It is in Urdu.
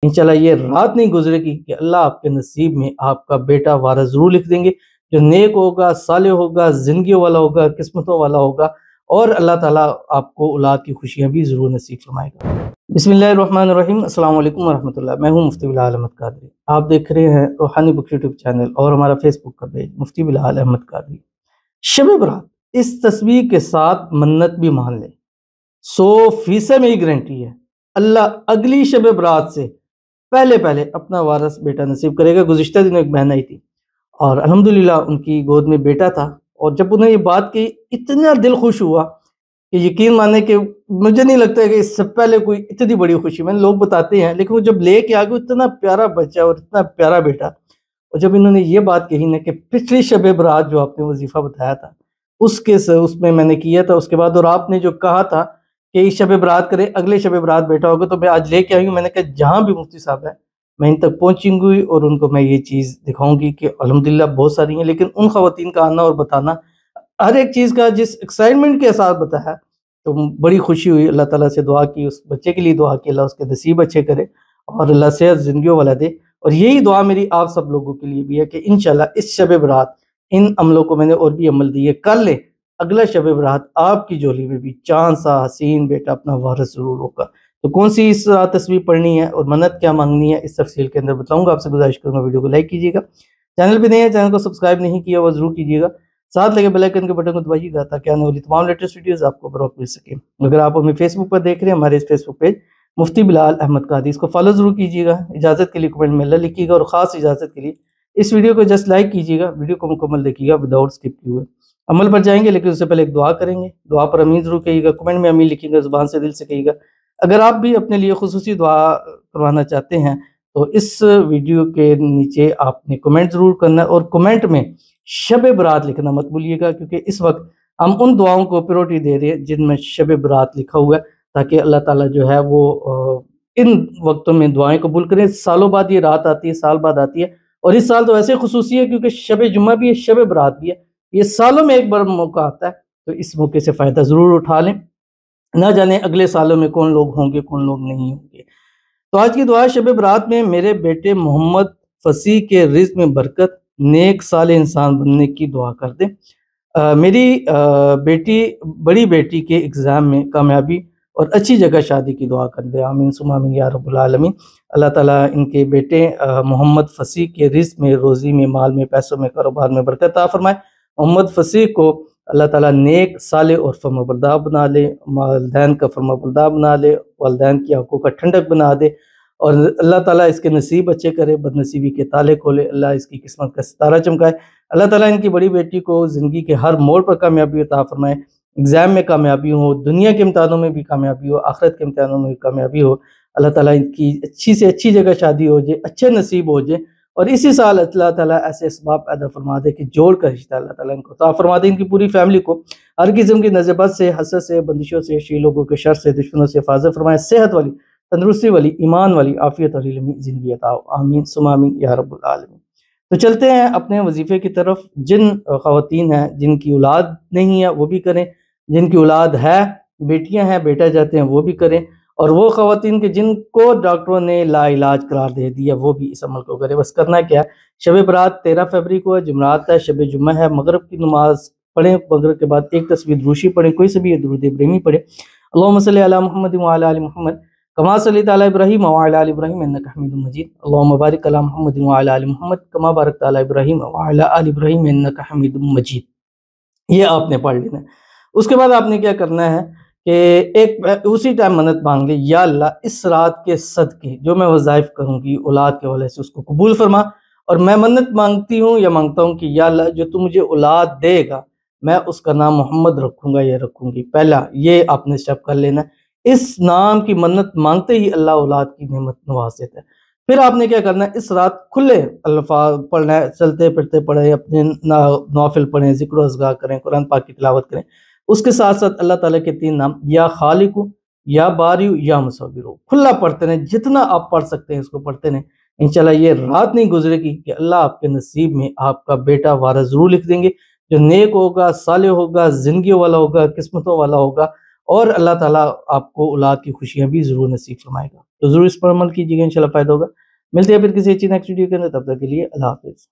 انشاءاللہ یہ رات نہیں گزرے گی کہ اللہ آپ کے نصیب میں آپ کا بیٹا وارث ضرور لکھ دیں گے، جو نیک ہوگا، صالح ہوگا، زندگیوں والا ہوگا، قسمتوں والا ہوگا، اور اللہ تعالیٰ آپ کو اولاد کی خوشیاں بھی ضرور نصیب فرمائے گا۔ بسم اللہ الرحمن الرحیم۔ السلام علیکم ورحمۃ اللہ۔ میں ہوں مفتی بلال احمد قادری۔ آپ دیکھ رہے ہیں روحانی بک یوٹیوب چینل اور ہمارا فیس بک کا پیج مفتی بلال احمد قادری۔ شب برات اس تصویر کے ساتھ منت بھی مان لیں، 100% میری گارنٹی ہے اللہ اگلی شب برات سے پہلے اپنا وارث بیٹا نصیب کرے گا۔ گزشتہ دنوں ایک بہن آئی تھی اور الحمدللہ ان کی گود میں بیٹا تھا، اور جب انہیں یہ بات کی اتنا دل خوش ہوا کہ یقین مانے کہ مجھے نہیں لگتا ہے کہ اس سے پہلے کوئی اتنی بڑی خوشی، میں نے لوگ بتاتے ہیں لیکن وہ جب لے کے آگے اتنا پیارا بچہ اور اتنا پیارا بیٹا، اور جب انہوں نے یہ بات کہی نا کہ پچھلی شب برات جو آپ نے وظیفہ بتایا تھا اس میں نے کیا تھا، اس کے بعد اور آپ نے جو کہا تھا کہ اس شب برات کرے اگلے شب برات بیٹا ہوگا، تو میں آج لے کے آئی ہوں۔ میں نے کہا جہاں بھی مفتی صاحب ہیں میں ان تک پہنچیں گی اور ان کو میں یہ چیز دکھاؤں گی کہ الحمدللہ بہت ساری ہیں، لیکن ان خواتین کا آنا اور بتانا ہر ایک چیز کا جس ایکسائٹمنٹ کے ساتھ بتایا تو بڑی خوشی ہوئی۔ اللہ تعالیٰ سے دعا کی، اس بچے کے لیے دعا کی اللہ اس کے نصیب اچھے کرے اور اللہ صحت زندگیوں والا دے، اور یہی دعا میری آپ سب لوگوں کے لیے بھی ہے کہ انشاءاللہ اس شب برات ان عملوں کو میں نے اور بھی عمل دیے کر لیں، اگلا شب برات آپ کی جولی میں بھی چاند سا حسین بیٹا اپنا وارث ضرور ہوگا۔ تو کون سی اس رات تصویر پڑھنی ہے اور منت کیا مانگنی ہے اس تفصیل کے اندر بتاؤں گا۔ آپ سے گزارش کروں گا ویڈیو کو لائک کیجیے گا، چینل پہ نہیں ہے چینل کو سبسکرائب نہیں کیا وہ ضرور کیجیے گا، ساتھ لگے بیل آئیکن کے بٹن کو دبائیے گا تاکہ آنے والی تمام لیٹسٹ ویڈیوز آپ کو بروقت مل سکے۔ اگر آپ ہمیں فیس بک پر دیکھ رہے ہیں ہمارے اس فیس بک پیج مفتی بلال احمد قادری، اس کو فالو ضرور کیجیے گا، اجازت کے لیے کمنٹ میں اللہ لکھیے گا، اور خاص اجازت کے لیے اس ویڈیو کو جسٹ لائک کیجیے گا، ویڈیو کو مکمل دیکھیے گا وداؤٹ اسکپ کیے ہوئے۔ عمل پر جائیں گے لیکن اس سے پہلے ایک دعا کریں گے، دعا پر امین ضرور کہیے گا، کمنٹ میں امین لکھیے گا، زبان سے دل سے کہیے گا۔ اگر آپ بھی اپنے لیے خصوصی دعا کروانا چاہتے ہیں تو اس ویڈیو کے نیچے آپ نے کمنٹ ضرور کرنا ہے، اور کمنٹ میں شب برات لکھنا مت بھولیے گا، کیونکہ اس وقت ہم ان دعاؤں کو پریورٹی دے رہے ہیں جن میں شب برات لکھا ہوا ہے، تاکہ اللہ تعالیٰ جو ہے وہ ان وقتوں میں دعائیں قبول کریں۔ سالوں بعد یہ رات آتی ہے، سال بعد آتی ہے، اور اس سال تو ایسے خصوصی ہے کیونکہ شب جمعہ بھی ہے، شب برات بھی ہے، یہ سالوں میں ایک بار موقع آتا ہے، تو اس موقع سے فائدہ ضرور اٹھا لیں، نہ جانے اگلے سالوں میں کون لوگ ہوں گے کون لوگ نہیں ہوں گے۔ تو آج کی دعا شب برات میں میرے بیٹے محمد فصیح کے رزق میں برکت، نیک صالح انسان بننے کی دعا کر دیں۔ میری بڑی بیٹی کے ایگزام میں کامیابی اور اچھی جگہ شادی کی دعا کر دیں، آمین ثم آمین یا رب العالمین۔ اللہ تعالیٰ ان کے بیٹے محمد فصیح کے رزق میں، روزی میں، مال میں، پیسوں میں، کاروبار میں برکت عطا فرمائے۔ محمد فصیح کو اللہ تعالیٰ نیک صالح اور فرمانبردار بنا لے، والدین کا فرمانبردار بنا لے، والدین کی آنکھوں کا ٹھنڈک بنا دے، اور اللہ تعالیٰ اس کے نصیب اچھے کرے، بد نصیبی کے تالے کھولے، اللہ اس کی قسمت کا ستارہ چمکائے۔ اللہ تعالیٰ ان کی بڑی بیٹی کو زندگی کے ہر موڑ پر کامیابی عطا فرمائے، ایگزام میں کامیابی ہو، دنیا کے امتحانوں میں بھی کامیابی ہو، آخرت کے امتحانوں میں بھی کامیابی ہو۔ اللہ تعالیٰ ان کی اچھی سے اچھی جگہ شادی ہو جائے، اچھے نصیب ہو جائے، اور اسی سال اللہ تعالیٰ ایسے اسباب پیدا فرما دے کہ جوڑ کر رشتہ اللہ تعالیٰ ان کو عطا فرما دے۔ ان کی پوری فیملی کو ہر قسم کی نظر بد سے، حسد سے، بندشوں سے، شی لوگوں کے شر سے، دشمنوں سے حفاظت فرمائے، صحت والی، تندرستی والی، ایمان والی، عافیت والی لمبی زندگی عطا ہو، آمین ثم آمین یا رب العالمین۔ تو چلتے ہیں اپنے وظیفے کی طرف۔ جن خواتین ہیں جن کی اولاد نہیں ہے وہ بھی کریں، جن کی اولاد ہے، بیٹیاں ہیں، بیٹا جاتے ہیں وہ بھی کریں، اور وہ خواتین کے جن کو ڈاکٹروں نے لا علاج قرار دے دیا وہ بھی اس عمل کو کریں۔ بس کرنا کیا ہے، شب برات 13 فروری کو ہے، جمعرات ہے، شب جمعہ ہے، مغرب کی نماز پڑھیں، مغرب کے بعد ایک تسبیح دروشی پڑھیں، کوئی سے بھی درود ابراہیمی پڑھیں، اللہم صلی علی محمد وعلی آل محمد کما صلیت علی ابراہیم وعلی آل ابراہیم انک حمید مجید، اللہم بارک علی محمد وعلی آل محمد کما بارکت علی ابراہیم وعلی آل ابراہیم انک حمید مجید۔ یہ آپ نے پڑھ لینا ہے۔ اس کے بعد آپ نے کیا کرنا ہے کہ اسی ٹائم منت مانگ لی، یا اللہ اس رات کے صدقے جو میں وظائف کروں گی اولاد کے حوالے سے اس کو قبول فرما، اور میں منت مانگتی ہوں یا مانگتا ہوں کہ یا اللہ جو تو مجھے اولاد دے گا میں اس کا نام محمد رکھوں گا یا رکھوں گی۔ پہلا یہ آپ نے اسٹیپ کر لینا ہے، اس نام کی منت مانگتے ہی اللہ اولاد کی نعمت نواز دیتا ہے۔ پھر آپ نے کیا کرنا ہے، اس رات کھلے الفاظ پڑھنا ہے، چلتے پھرتے پڑھیں، اپنے نوافل پڑھیں، ذکر و اذکار کریں، قرآن پاک کی تلاوت کریں، اس کے ساتھ ساتھ اللہ تعالیٰ کے 3 نام یا خالق یا باری یا مصور کھلا پڑھتے رہیں، جتنا آپ پڑھ سکتے ہیں اس کو پڑھتے رہیں۔ انشاءاللہ یہ رات نہیں گزرے گی کہ اللہ آپ کے نصیب میں آپ کا بیٹا وارث ضرور لکھ دیں گے، جو نیک ہوگا، صالح ہوگا، زندگیوں والا ہوگا، قسمتوں والا ہوگا، اور اللہ تعالیٰ آپ کو اولاد کی خوشیاں بھی ضرور نصیب فرمائے گا۔ تو ضرور اس پر عمل کیجیے گا، انشاءاللہ فائدہ ہوگا۔ ملتے ہیں پھر کسی اچھی نیکسٹ ویڈیو کے اندر، تب تک کے لیے اللہ حافظ۔